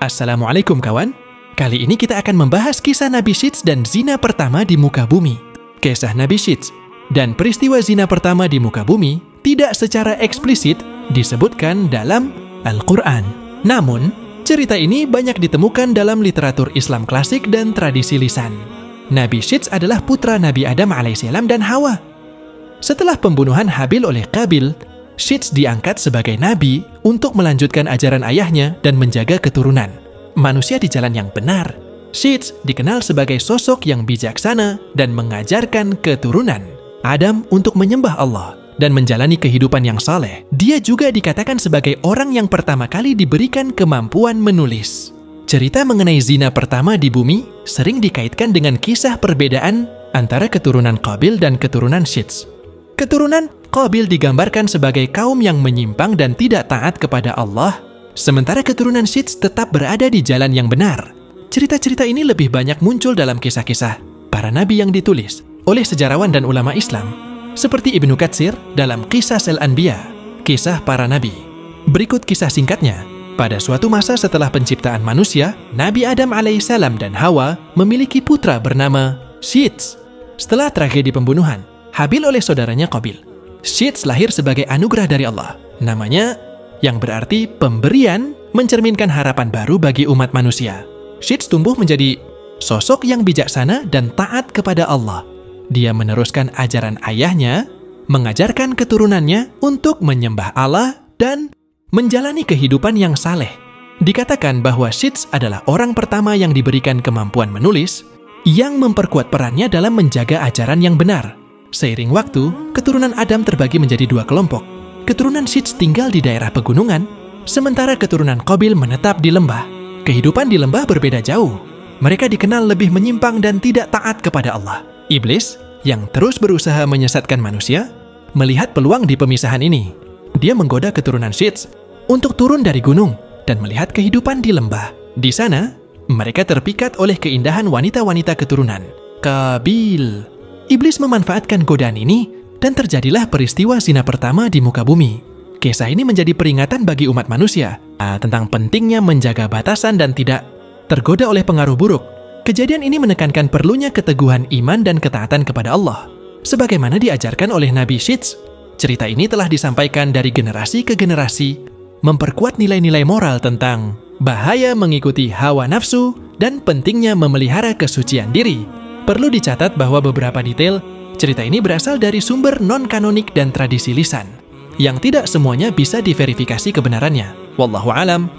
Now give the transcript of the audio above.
Assalamualaikum kawan. Kali ini kita akan membahas kisah Nabi Syits dan zina pertama di muka bumi. Kisah Nabi Syits dan peristiwa zina pertama di muka bumi tidak secara eksplisit disebutkan dalam Al-Quran. Namun, cerita ini banyak ditemukan dalam literatur Islam klasik dan tradisi lisan. Nabi Syits adalah putra Nabi Adam alaihissalam dan Hawa. Setelah pembunuhan Habil oleh Qabil, Syits diangkat sebagai nabi untuk melanjutkan ajaran ayahnya dan menjaga keturunan manusia di jalan yang benar. Syits dikenal sebagai sosok yang bijaksana dan mengajarkan keturunan Adam untuk menyembah Allah dan menjalani kehidupan yang saleh. Dia juga dikatakan sebagai orang yang pertama kali diberikan kemampuan menulis. Cerita mengenai zina pertama di bumi sering dikaitkan dengan kisah perbedaan antara keturunan Qabil dan keturunan Syits. Keturunan Qabil digambarkan sebagai kaum yang menyimpang dan tidak taat kepada Allah, sementara keturunan Syits tetap berada di jalan yang benar. Cerita-cerita ini lebih banyak muncul dalam kisah-kisah para nabi yang ditulis oleh sejarawan dan ulama Islam, seperti Ibnu Katsir dalam Qisas al-Anbiya, kisah para nabi. Berikut kisah singkatnya. Pada suatu masa setelah penciptaan manusia, Nabi Adam alaihissalam dan Hawa memiliki putra bernama Syits. Setelah tragedi pembunuhan Habil oleh saudaranya Qabil, Syits lahir sebagai anugerah dari Allah. Namanya yang berarti pemberian mencerminkan harapan baru bagi umat manusia. Syits tumbuh menjadi sosok yang bijaksana dan taat kepada Allah. Dia meneruskan ajaran ayahnya, mengajarkan keturunannya untuk menyembah Allah dan menjalani kehidupan yang saleh. Dikatakan bahwa Syits adalah orang pertama yang diberikan kemampuan menulis yang memperkuat perannya dalam menjaga ajaran yang benar. Seiring waktu, keturunan Adam terbagi menjadi dua kelompok. Keturunan Syits tinggal di daerah pegunungan, sementara keturunan Qabil menetap di lembah. Kehidupan di lembah berbeda jauh. Mereka dikenal lebih menyimpang dan tidak taat kepada Allah. Iblis, yang terus berusaha menyesatkan manusia, melihat peluang di pemisahan ini. Dia menggoda keturunan Syits untuk turun dari gunung dan melihat kehidupan di lembah. Di sana, mereka terpikat oleh keindahan wanita-wanita keturunan Qabil. Iblis memanfaatkan godaan ini dan terjadilah peristiwa zina pertama di muka bumi. Kisah ini menjadi peringatan bagi umat manusia tentang pentingnya menjaga batasan dan tidak tergoda oleh pengaruh buruk. Kejadian ini menekankan perlunya keteguhan iman dan ketaatan kepada Allah. Sebagaimana diajarkan oleh Nabi Syits, cerita ini telah disampaikan dari generasi ke generasi, memperkuat nilai-nilai moral tentang bahaya mengikuti hawa nafsu dan pentingnya memelihara kesucian diri. Perlu dicatat bahwa beberapa detail cerita ini berasal dari sumber non-kanonik dan tradisi lisan, yang tidak semuanya bisa diverifikasi kebenarannya. Wallahu alam.